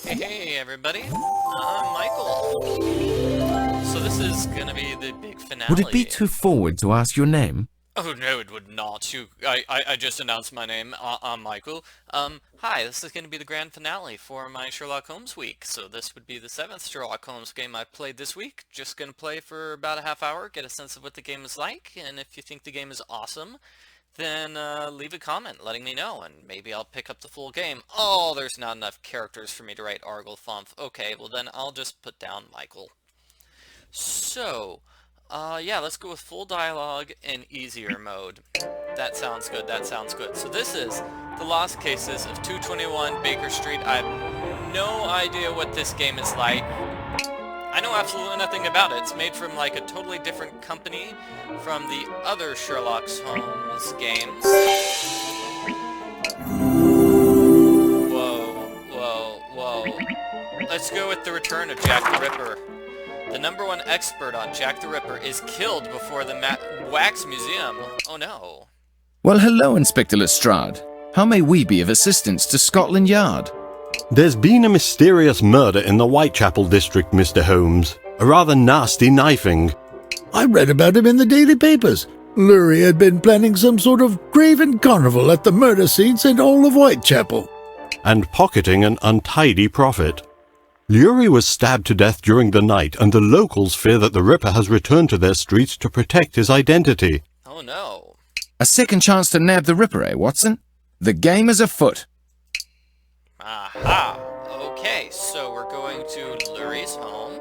Hey everybody, I'm Michael. So this is gonna be the big finale. Would it be too forward to ask your name? Oh no, it would not. I just announced my name. I'm Michael. Hi, this is gonna be the grand finale for my Sherlock Holmes week. So this would be the 7th Sherlock Holmes game I played this week. Just gonna play for about a half hour, get a sense of what the game is like, and if you think the game is awesome, then leave a comment letting me know, and maybe I'll pick up the full game. Oh, there's not enough characters for me to write Arglefumph. Okay, well then I'll just put down Michael. So, yeah, let's go with full dialogue in easier mode. That sounds good, that sounds good. So this is The Lost Cases of 221 Baker Street. I have no idea what this game is like. I know absolutely nothing about it. It's made from like a totally different company from the other Sherlock Holmes games. Whoa, whoa, whoa. Let's go with the return of Jack the Ripper. The #1 expert on Jack the Ripper is killed before the Wax Museum. Oh no. Well, hello, Inspector Lestrade. How may we be of assistance to Scotland Yard? There's been a mysterious murder in the Whitechapel district, Mr. Holmes. A rather nasty knifing. I read about him in the daily papers. Lurie had been planning some sort of graven carnival at the murder scenes in all of Whitechapel. And pocketing an untidy profit. Lurie was stabbed to death during the night, and the locals fear that the Ripper has returned to their streets to protect his identity. Oh no. A second chance to nab the Ripper, eh, Watson? The game is afoot. Aha. Okay, so we're going to Lurie's home.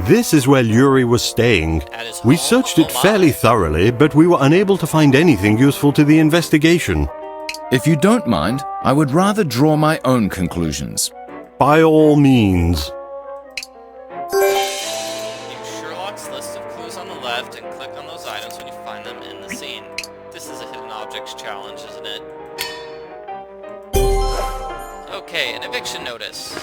This is where Lurie was staying. At his We home? searched it Oh my. fairly thoroughly, but we were unable to find anything useful to the investigation. If you don't mind, I would rather draw my own conclusions. By all means. Use Sherlock's list of clues on the left and click on those items when you find them in the scene. This is a hidden objects challenge, isn't it? Okay, an eviction notice.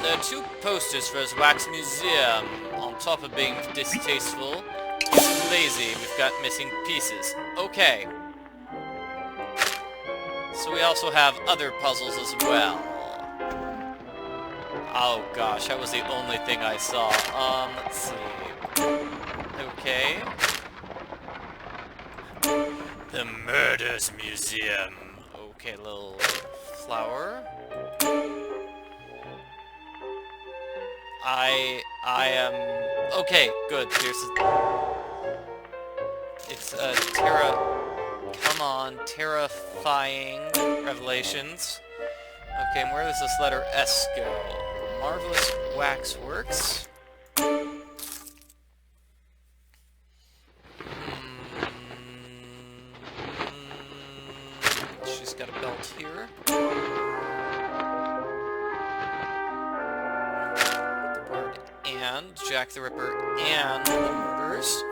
There are 2 posters for his wax museum. On top of being distasteful, he's lazy. We've got missing pieces. Okay. So we also have other puzzles as well. Oh gosh, that was the only thing I saw. Let's see. Okay. The Murders Museum. Okay, little flower. I am... Okay, good. It's Come on, terrifying revelations. Okay, and where does this letter S go? Marvelous Waxworks. She's got a belt here. The word and Jack the Ripper and the murders.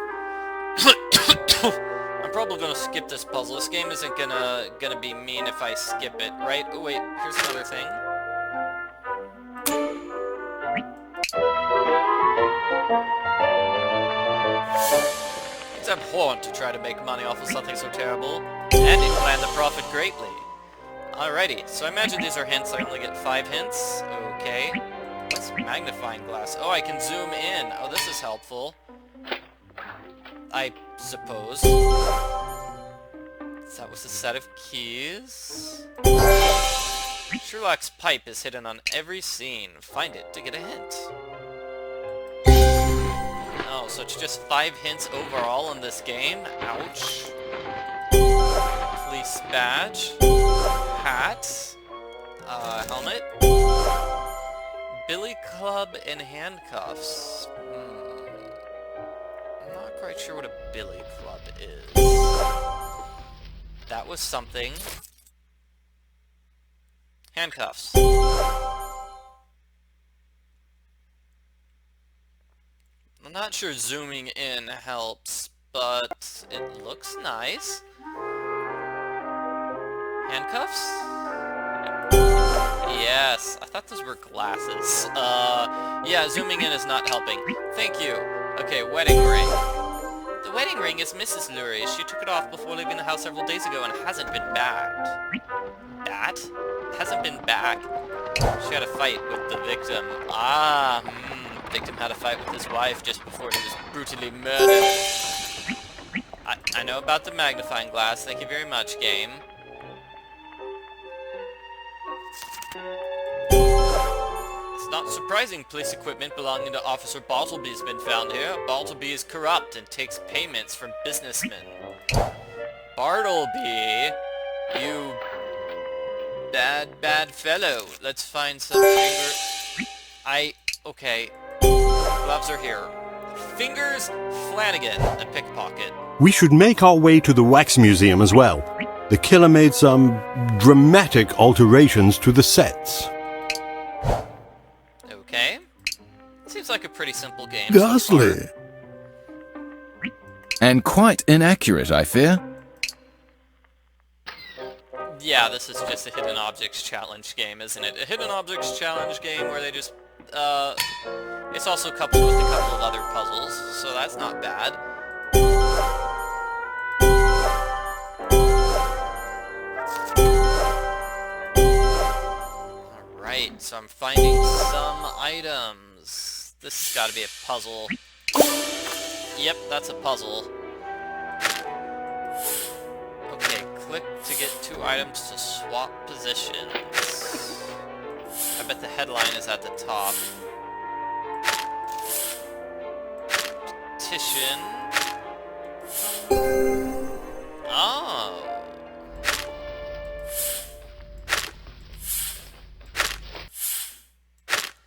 I'm probably gonna skip this puzzle. This game isn't gonna be mean if I skip it, right? Oh wait, here's another thing. It's abhorrent to try to make money off of something so terrible, and it planned the profit greatly. Alrighty, so I imagine these are hints. I only get 5 hints. Okay. What's magnifying glass? Oh, I can zoom in. Oh, this is helpful. I suppose. That was a set of keys. Sherlock's pipe is hidden on every scene. Find it to get a hint. Oh, so it's just 5 hints overall in this game? Ouch. Police badge. Hat. Helmet. Billy club and handcuffs. I'm not quite sure what a billy club is. That was something. Handcuffs. I'm not sure zooming in helps, but it looks nice. Handcuffs? Yes, I thought those were glasses. Yeah, zooming in is not helping. Thank you. Okay, wedding ring. The wedding ring is Mrs. Lurie's. She took it off before leaving the house several days ago and hasn't been back. That? Hasn't been back? She had a fight with the victim. Victim had a fight with his wife just before he was brutally murdered. I know about the magnifying glass. Thank you very much, game. It's not surprising police equipment belonging to Officer Bartleby has been found here. Bartleby is corrupt and takes payments from businessmen. Bartleby, you bad fellow. Let's find some okay. Gloves are here. Fingers Flanagan, a pickpocket. We should make our way to the wax museum as well. The killer made some dramatic alterations to the sets. Okay. Seems like a pretty simple game. Ghastly. So And quite inaccurate, I fear. yeah, this is just a hidden objects challenge game, isn't it? A hidden objects challenge game where they just, it's also coupled with a couple of other puzzles, so that's not bad. Alright, so I'm finding some items. This has got to be a puzzle. Yep, that's a puzzle. Okay, click to get 2 items to swap positions. I bet the headline is at the top. Petition. Oh.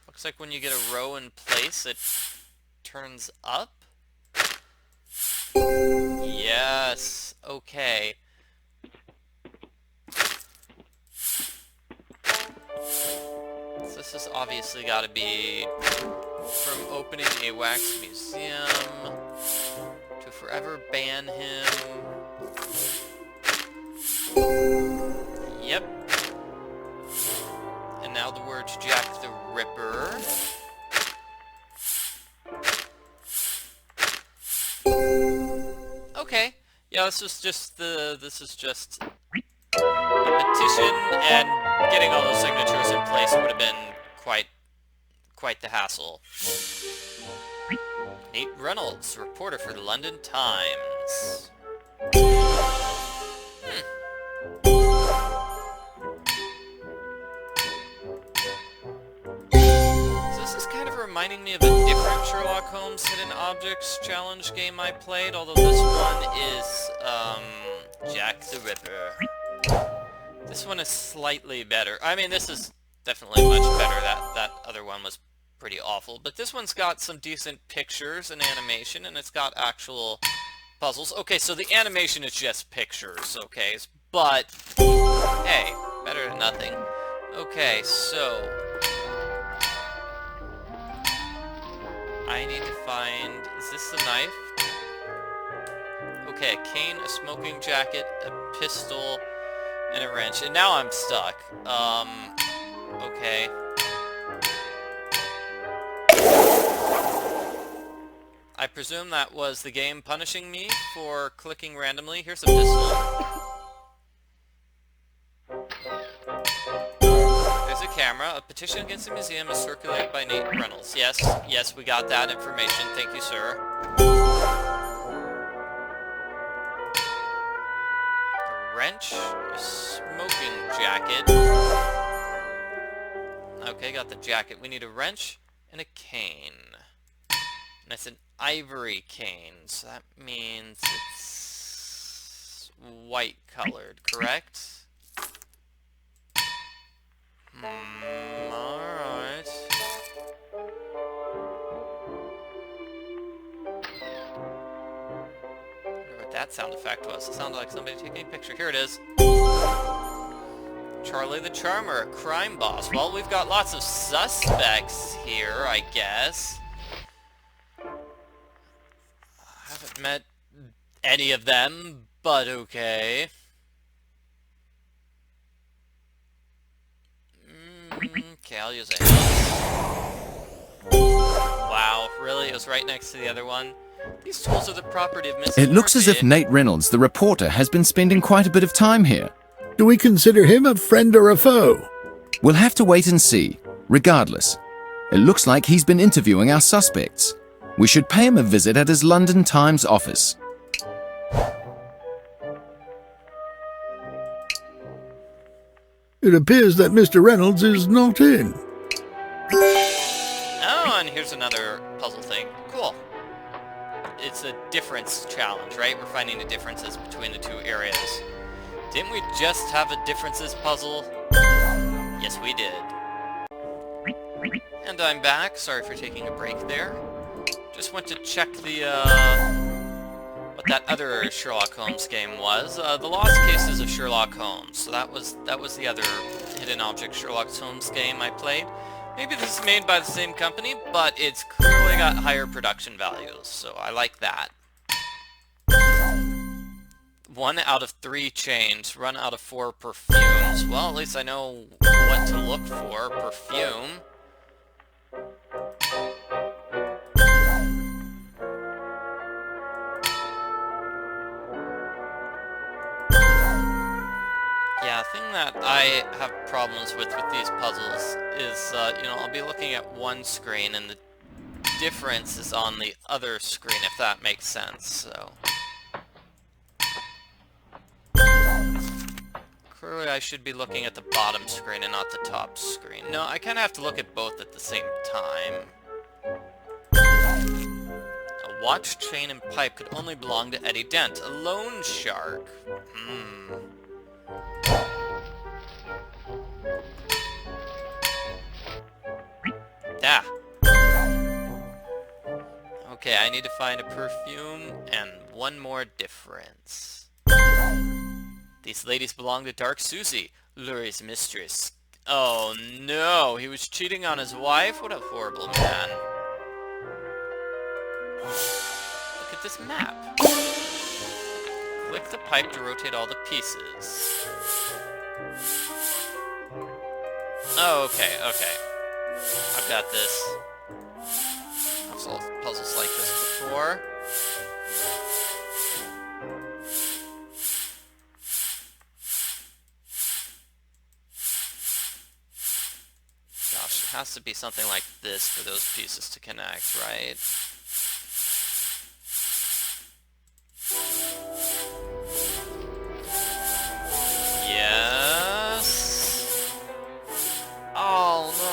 Looks like when you get a row in place, it turns up. Yes. Okay. So this has obviously got to be from opening a wax museum to forever ban him. Yep. And now the words Jack the Ripper. Okay. Yeah, this is just a petition, and getting all those signatures in place would have been quite the hassle. Nate Reynolds, reporter for the London Times. So this is kind of reminding me of a different Sherlock Holmes Hidden Objects Challenge game I played, although this one is, Jack the Ripper. This one is slightly better. I mean, this is definitely much better. That other one was pretty awful. But this one's got some decent pictures and animation, and it's got actual puzzles. Okay, so the animation is just pictures, okay? But, hey, better than nothing. Okay, so I need to find... Is this the knife? Okay, a cane, a smoking jacket, a pistol, and a wrench. And now I'm stuck. Okay. I presume that was the game punishing me for clicking randomly. Here's a pistol. There's a camera. A petition against the museum is circulated by Nate Reynolds. Yes, we got that information. Thank you, sir. A wrench, a smoking jacket. Okay, got the jacket. We need a wrench and a cane. And it's an ivory cane, so that means it's white colored, correct? Alright. I wonder what that sound effect was. It sounded like somebody taking a picture. Here it is. Charlie the Charmer, a crime boss. Well, we've got lots of suspects here, I guess. I haven't met any of them, but okay. Okay, I'll use it. Wow, really? It was right next to the other one? These tools are the property of Mrs. It looks as if Murphy. Nate Reynolds, the reporter, has been spending quite a bit of time here. Do we consider him a friend or a foe? We'll have to wait and see. Regardless, it looks like he's been interviewing our suspects. We should pay him a visit at his London Times office. It appears that Mr. Reynolds is not in. Oh, and here's another puzzle thing. Cool. It's a difference challenge, right? We're finding the differences between the two areas. Didn't we just have a differences puzzle? Yes, we did. And I'm back. Sorry for taking a break there. Just went to check the, what that other Sherlock Holmes game was. The Lost Cases of Sherlock Holmes. So that was the other hidden object Sherlock Holmes game I played. Maybe this is made by the same company, but it's clearly got higher production values, so I like that. 1 out of 3 chains, 1 out of 4 perfumes. Well, at least I know what to look for. Perfume. Yeah, the thing that I have problems with these puzzles is, you know, I'll be looking at one screen and the difference is on the other screen, if that makes sense, so... Clearly I should be looking at the bottom screen and not the top screen. No, I kind of have to look at both at the same time. A watch, chain, and pipe could only belong to Eddie Dent, a loan shark. Ah. Okay, I need to find a perfume and one more difference. These ladies belong to Dark Susie, Lurie's mistress. Oh no, he was cheating on his wife? What a horrible man. Look at this map. Click the pipe to rotate all the pieces. Oh, okay, okay. I've got this. I've solved puzzles like this before. Gosh, it has to be something like this for those pieces to connect, right? Yes. Oh no.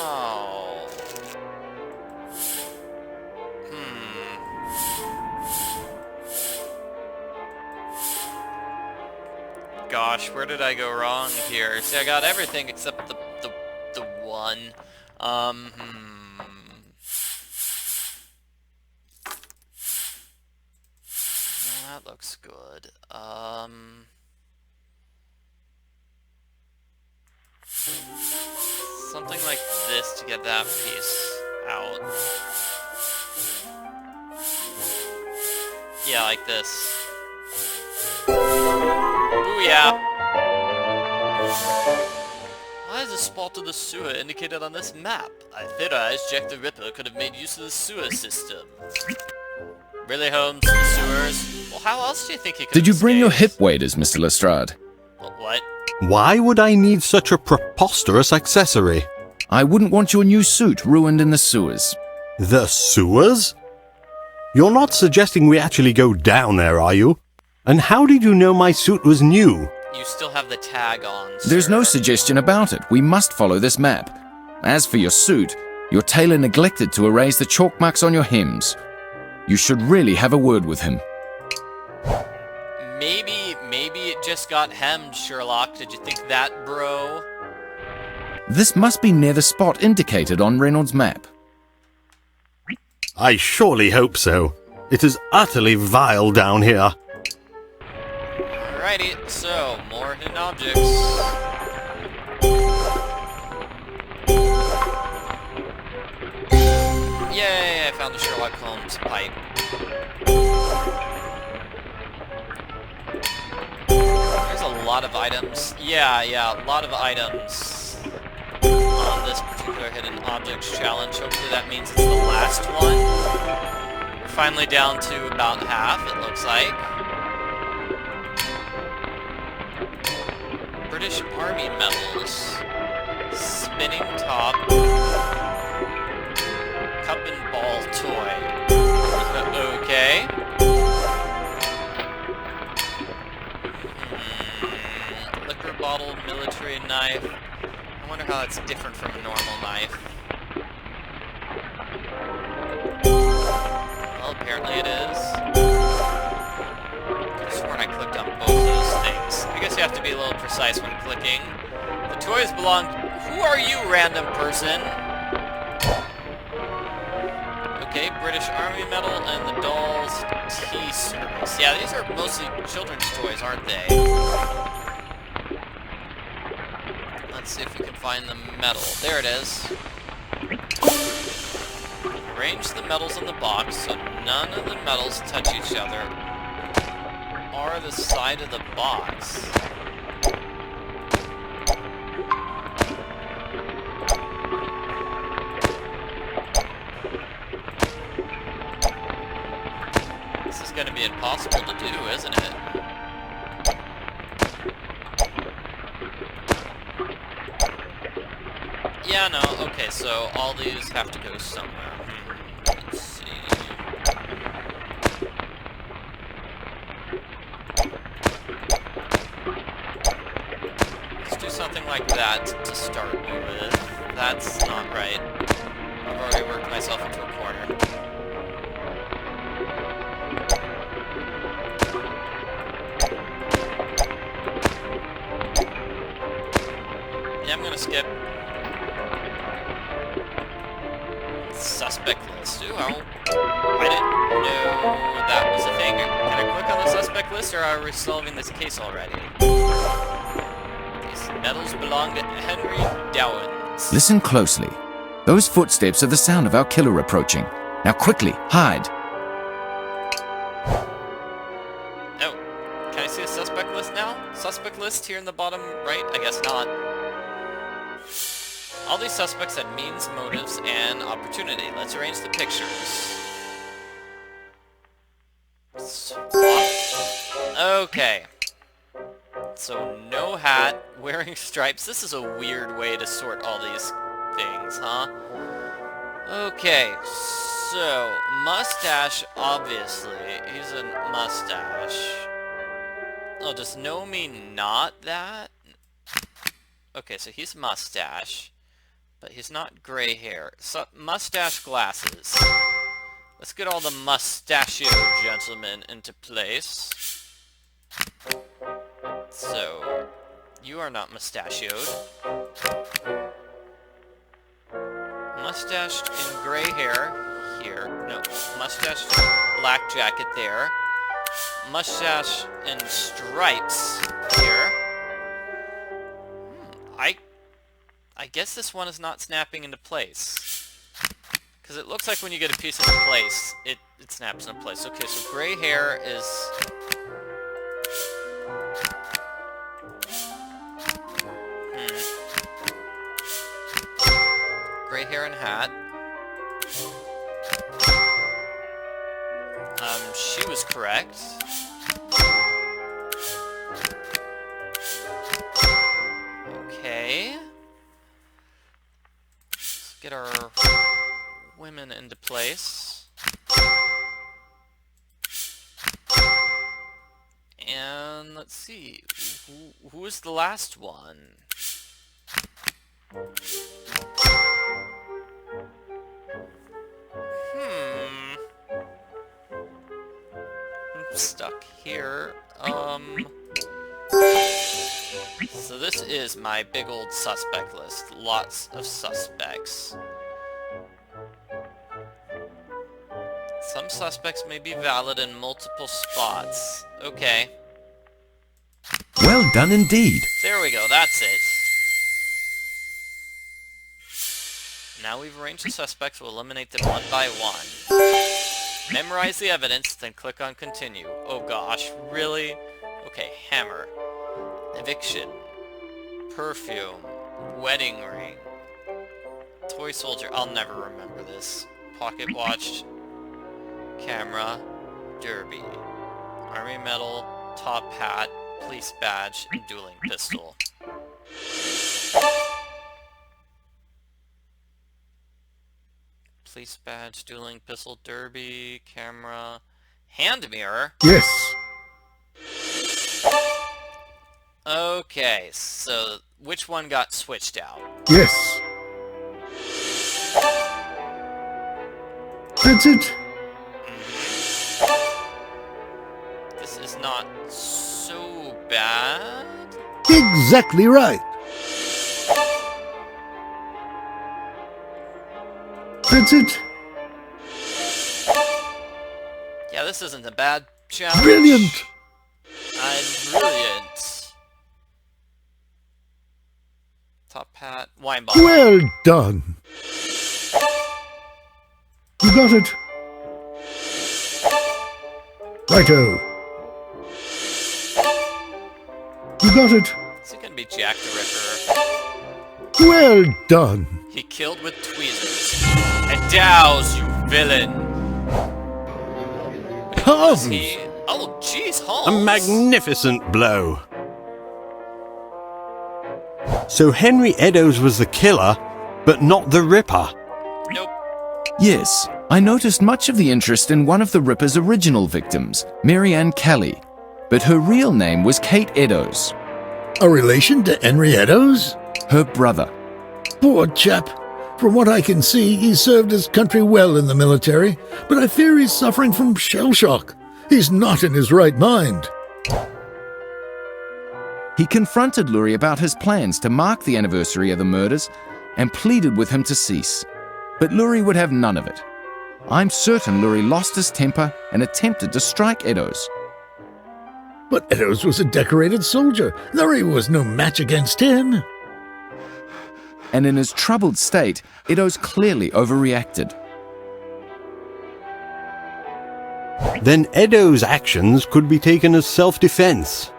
Gosh, where did I go wrong here? See, I got everything except the one. No, that looks good. Something like this to get that piece out. Yeah, like this. Booyah! Why is the spot of the sewer indicated on this map? I theorized Jack the Ripper could have made use of the sewer system. Really, Holmes? The sewers? Well, how else do you think he could Did you bring your escaped? hip waders, Mr. Lestrade? What? Why would I need such a preposterous accessory? I wouldn't want your new suit ruined in the sewers. The sewers? You're not suggesting we actually go down there, are you? And how did you know my suit was new? You still have the tag on, sir. There's no suggestion about it. We must follow this map. As for your suit, your tailor neglected to erase the chalk marks on your hems. You should really have a word with him. Maybe it just got hemmed, Sherlock. Did you think that, bro? This must be near the spot indicated on Reynolds' map. I surely hope so. It is utterly vile down here. Alrighty, so, more hidden objects. Yay, I found the Sherlock Holmes pipe. There's a lot of items. Yeah, a lot of items on this particular hidden objects challenge. Hopefully that means it's the last one. We're finally down to about half, it looks like. British Army medals. spinning top, cup and ball toy. Okay. Liquor bottle, military knife. I wonder how that's different from a normal knife. Well, apparently it is. I could have sworn I clicked on both those things. I guess you have to be a little precise when clicking. The toys belong... Who are you, random person? Okay, British Army medal and the doll's tea service. Yeah, these are mostly children's toys, aren't they? Let's see if we can find the medal. There it is. Arrange the medals in the box so none of the medals touch each other or the side of the box. This is going to be impossible to do, isn't it? Yeah, no, okay, so all these have to go somewhere. Let's see. Let's do something like that to start with. That's not right. I've already worked myself into a corner. Yeah, I'm gonna skip. Suspect list. Ooh, I didn't know that was a thing. Can I click on the suspect list, or are we solving this case already? These medals belong to Henry Dowens. Listen closely. Those footsteps are the sound of our killer approaching. Now quickly, hide. Oh, can I see a suspect list now? Suspect list here in the bottom right? I guess not. All these suspects had means, motives, and opportunity. Let's arrange the pictures. Okay. So, no hat, wearing stripes. This is a weird way to sort all these things, huh? Okay, so, mustache, obviously. He's a mustache. Oh, does no mean not that? Okay, so he's mustache. But he's not gray hair. So, mustache glasses. Let's get all the mustachio gentlemen into place. So, you are not mustachioed. Mustached in gray hair here. No, mustached black jacket there. Mustache in stripes here. I guess this one is not snapping into place. Because it looks like when you get a piece into place, it snaps into place. Okay, so gray hair is... Gray hair and hat. She was correct. Okay. Let's get our women into place. And let's see. Who is the last one? I'm stuck here. So this is my big old suspect list. Lots of suspects. Some suspects may be valid in multiple spots. Okay. Well done indeed. There we go, that's it. Now we've arranged the suspects, we'll eliminate them one by one. Memorize the evidence, then click on continue. Oh gosh, really? Okay, hammer. Eviction. Perfume. Wedding ring. Toy soldier. I'll never remember this. Pocket watch. Camera. Derby. Army medal. Top hat. Police badge. And dueling pistol. police badge, dueling pistol, derby, camera, hand mirror. Yes. Okay, so which one got switched out? Yes. That's it. This is not so bad. Exactly right. That's it. Yeah, this isn't a bad challenge. Brilliant. Brilliant. Top hat, wine bottle. Well done. You got it. Righto. You got it. Is it gonna be Jack the Ripper? Well done. He killed with tweezers. And douse, you villain. Holmes. Oh, jeez, A Holmes. magnificent blow. So Henry Eddowes was the killer, but not the Ripper. Nope. Yes, I noticed much of the interest in one of the Ripper's original victims, Mary Ann Kelly, but her real name was Kate Eddowes, A relation to Henry Eddowes? her brother. Poor chap. From what I can see, he served his country well in the military, but I fear he's suffering from shell shock. He's not in his right mind. He confronted Lurie about his plans to mark the anniversary of the murders and pleaded with him to cease. But Lurie would have none of it. I'm certain Lurie lost his temper and attempted to strike Eddowes. But Eddowes was a decorated soldier. Lurie was no match against him. And in his troubled state, Eddowes clearly overreacted. Then Eddowes' actions could be taken as self-defense.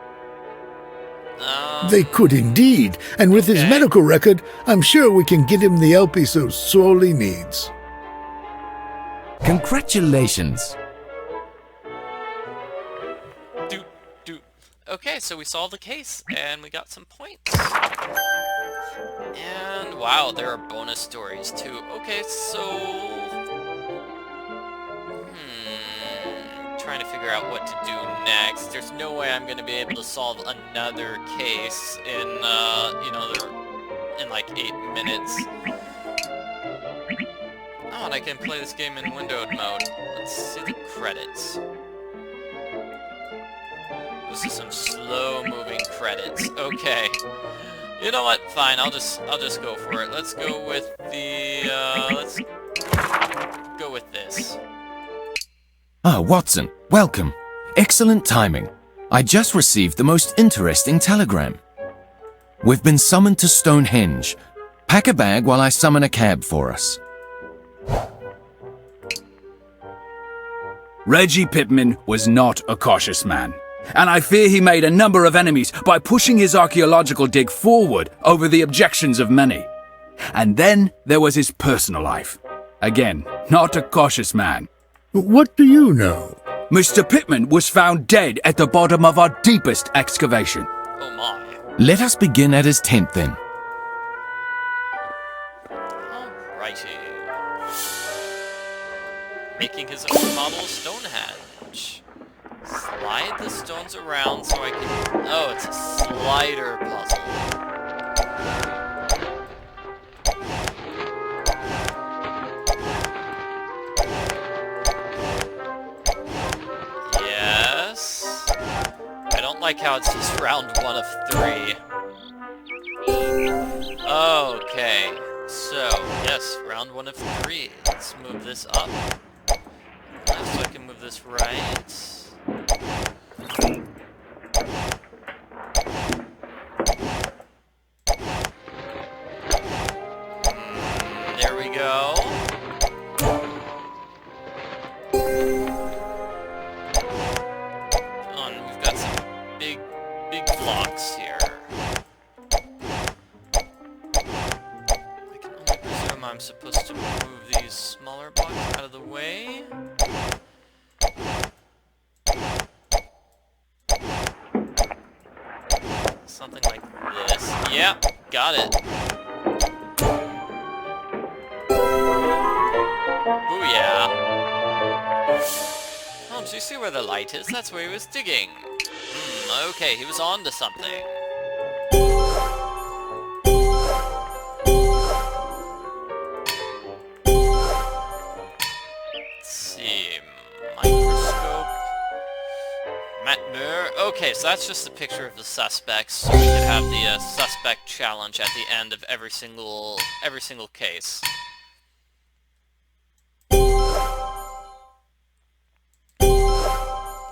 They could indeed, and with his Okay. medical record, I'm sure we can get him the help he so sorely needs. Congratulations! Okay, so we solved the case, and we got some points. And, wow, there are bonus stories, too. Okay, so... trying to figure out what to do next. There's no way I'm going to be able to solve another case in, in like 8 minutes. Oh, and I can play this game in windowed mode. Let's see the credits. This is some slow-moving credits. Okay. You know what? Fine. I'll just go for it. Let's go with the. Let's go with this. Ah, Watson, welcome. Excellent timing. I just received the most interesting telegram. We've been summoned to Stonehenge. Pack a bag while I summon a cab for us. Reggie Pittman was not a cautious man, and I fear he made a number of enemies by pushing his archaeological dig forward over the objections of many. And then there was his personal life. Again, not a cautious man. What do you know? Mr. Pittman was found dead at the bottom of our deepest excavation. Oh my. Let us begin at his tent then. Alrighty. Making his own model of Stonehenge. Slide the stones around so I can... Oh, it's a slider puzzle. Yes. I don't like how it's just round 1 of 3. Okay. So, yes, round 1 of 3. Let's move this up. So I can move this right. There we go. Oh, and we've got some big blocks here. I can only presume I'm supposed to move these smaller blocks out of the way. Something like this. Yep, got it. Booyah. Holmes, you see where the light is? That's where he was digging. Okay, he was on to something. Let's see. Microscope. Matt Moore. Okay, so that's just a picture of the suspects. So we could have the suspect challenge at the end of every single case.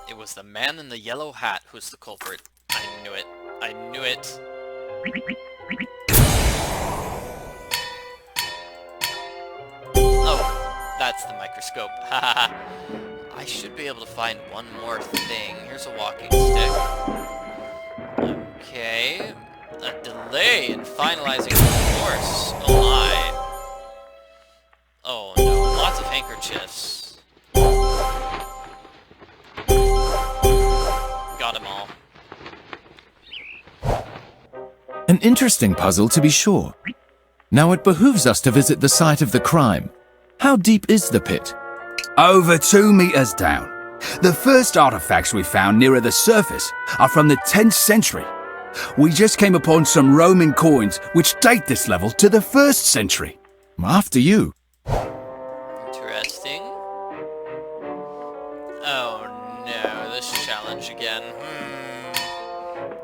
It was the man in the yellow hat who's the culprit. I knew it. I knew it. Oh, that's the microscope. Haha. I should be able to find one more thing. Here's a walking stick. Okay. A delay in finalizing the course. Oh my. Oh no, lots of handkerchiefs. Got them all. An interesting puzzle to be sure. Now it behooves us to visit the site of the crime. How deep is the pit? Over 2 meters down. The first artifacts we found nearer the surface are from the 10th century. We just came upon some Roman coins which date this level to the 1st century. After you. Interesting. Oh no, this challenge again.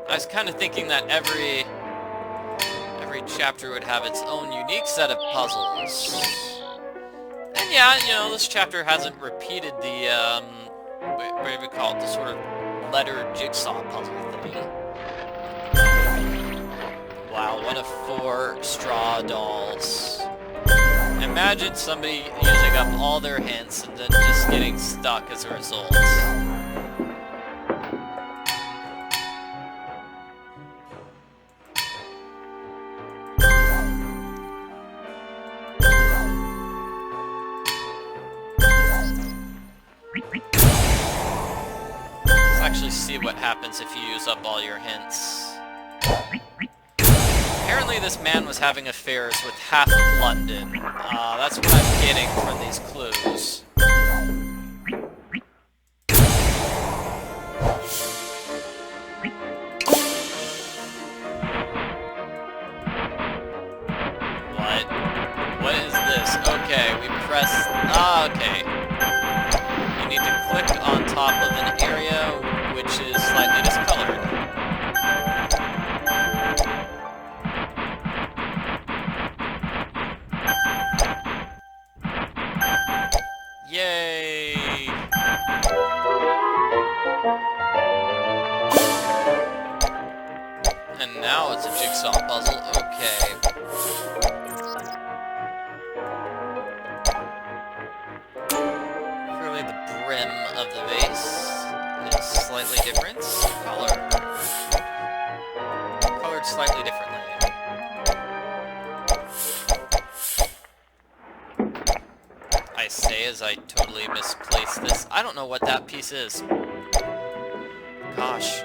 I was kind of thinking that every chapter would have its own unique set of puzzles. And yeah, you know, this chapter hasn't repeated the, what do we call it, the sort of letter jigsaw puzzle thing. Wow, one of 4 straw dolls. Imagine somebody using up all their hints and then just getting stuck as a result. Let's actually see what happens if you use up all your hints. Apparently this man was having affairs with half of London. That's what I'm getting from these clues. What? What is this? Okay, we press... okay. You need to click on top of an area which is slightly discolored. Yay! And now it's a jigsaw puzzle. Okay. Clearly the brim of the vase is slightly different. Colored slightly differently. I say as I totally misplace this. I don't know what that piece is. Gosh.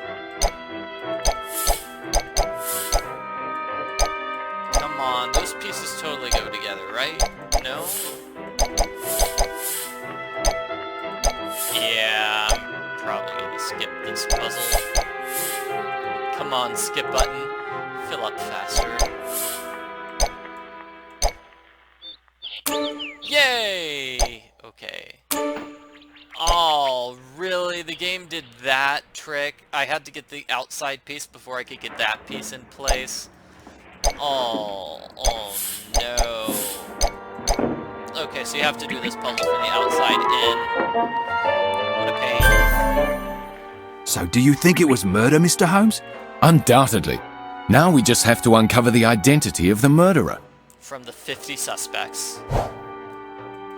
Come on, those pieces totally go together, right? No? Yeah, I'm probably gonna skip this puzzle. Come on, skip button. Fill up faster. Yay! Okay. Oh, really? The game did that trick? I had to get the outside piece before I could get that piece in place? Oh no. Okay, so you have to do this puzzle from the outside in. What a pain. So do you think it was murder, Mr. Holmes? Undoubtedly. Now we just have to uncover the identity of the murderer. From the 50 suspects.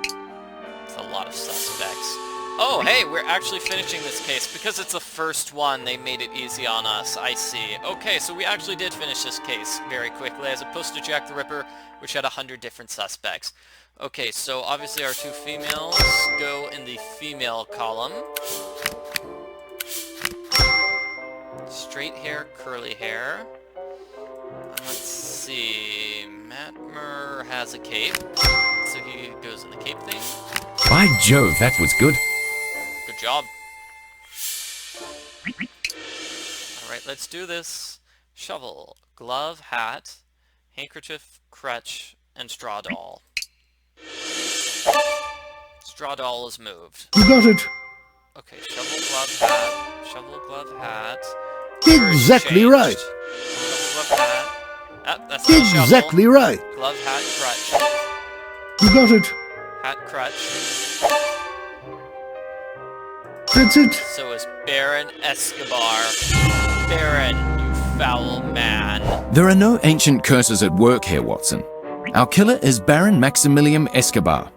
It's a lot of suspects. Oh, hey, we're actually finishing this case. Because it's the first one, they made it easy on us. I see. Okay, so we actually did finish this case very quickly, as opposed to Jack the Ripper, which had 100 different suspects. Okay, so obviously our 2 females go in the female column. Straight hair, curly hair. Let's see. Matmer has a cape. So so he goes in the cape thing. By Jove, that was good. Good job. Alright, let's do this. Shovel, glove, hat, handkerchief, crutch, and straw doll. Straw doll is moved. You got it. Okay, shovel, glove, hat. Shovel, glove, hat. Exactly Changed. right. Shovel, glove, hat. Ah, that's not a shovel. Exactly right. Glove, hat, crutch. You got it. Hat, crutch. That's it. So is Baron Escobar. Baron, you foul man. There are no ancient curses at work here, Watson. Our killer is Baron Maximilian Escobar.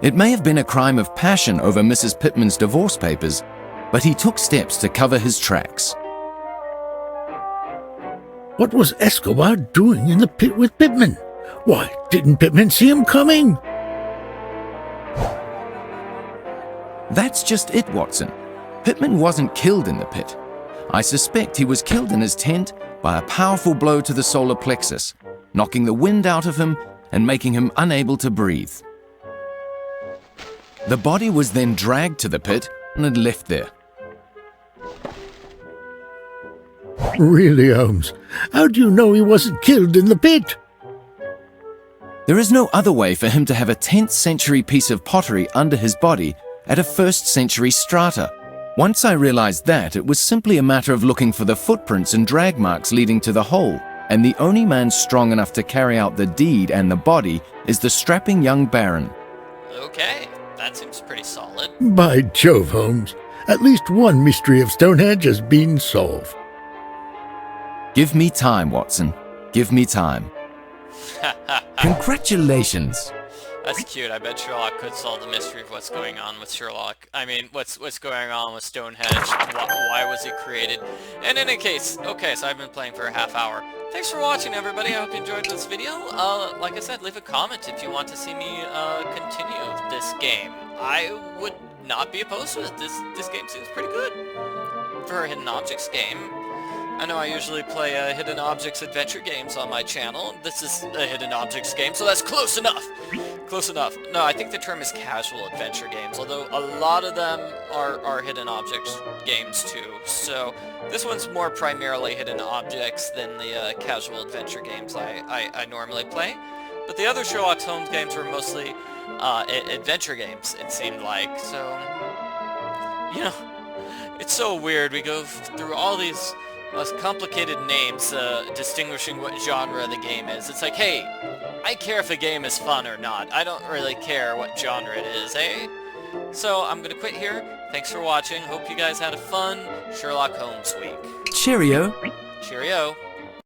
It may have been a crime of passion over Mrs. Pittman's divorce papers, but he took steps to cover his tracks. What was Escobar doing in the pit with Pittman? Why, didn't Pittman see him coming? That's just it, Watson. Pittman wasn't killed in the pit. I suspect he was killed in his tent by a powerful blow to the solar plexus, knocking the wind out of him and making him unable to breathe. The body was then dragged to the pit and left there. Really, Holmes? How do you know he wasn't killed in the pit? There is no other way for him to have a 10th century piece of pottery under his body at a 1st century strata. Once I realized that, it was simply a matter of looking for the footprints and drag marks leading to the hole, and the only man strong enough to carry out the deed and the body is the strapping young Baron. Okay, that seems pretty solid. By Jove, Holmes. At least one mystery of Stonehenge has been solved. Give me time, Watson. Give me time. Congratulations. That's cute. I bet Sherlock could solve the mystery of what's going on with Sherlock. I mean, what's going on with Stonehenge? Why was it created? And in any case, okay, so I've been playing for a half hour. Thanks for watching, everybody. I hope you enjoyed this video. Like I said, leave a comment if you want to see me continue this game. I would not be opposed to it. This game seems pretty good for a hidden objects game. I know I usually play hidden objects adventure games on my channel. This is a hidden objects game, so that's close enough. Close enough. No, I think the term is casual adventure games, although a lot of them are hidden objects games too. So this one's more primarily hidden objects than the casual adventure games I normally play. But the other Sherlock Holmes games were mostly adventure games, it seemed like. So, you know, it's so weird. We go through all these complicated names distinguishing what genre the game is. It's like, hey, I care if a game is fun or not. I don't really care what genre it is, eh? So I'm gonna quit here. Thanks for watching. Hope you guys had a fun Sherlock Holmes week. Cheerio. Cheerio.